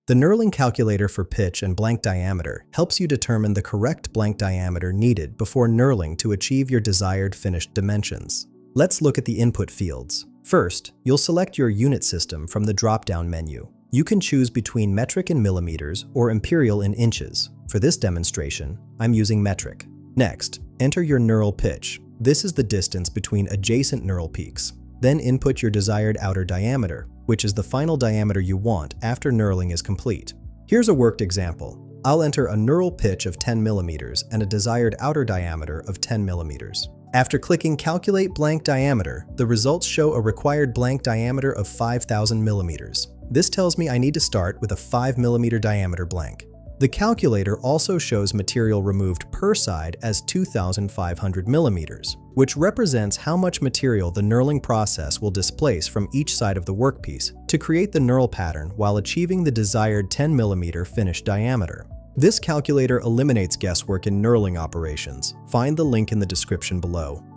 The Knurling Calculator for pitch and blank diameter helps you determine the correct blank diameter needed before knurling to achieve your desired finished dimensions. Let's look at the input fields. First, you'll select your unit system from the drop-down menu. You can choose between metric in millimeters or imperial in inches. For this demonstration, I'm using metric. Next, enter your knurl pitch. This is the distance between adjacent knurl peaks. Then input your desired outer diameter, which is the final diameter you want after knurling is complete. Here's a worked example. I'll enter a knurl pitch of 10 millimeters and a desired outer diameter of 10 millimeters. After clicking Calculate Blank Diameter, the results show a required blank diameter of 5,000 millimeters. This tells me I need to start with a 5 millimeter diameter blank. The calculator also shows material removed per side as 2,500 millimeters, which represents how much material the knurling process will displace from each side of the workpiece to create the knurl pattern while achieving the desired 10 millimeter finished diameter. This calculator eliminates guesswork in knurling operations. Find the link in the description below.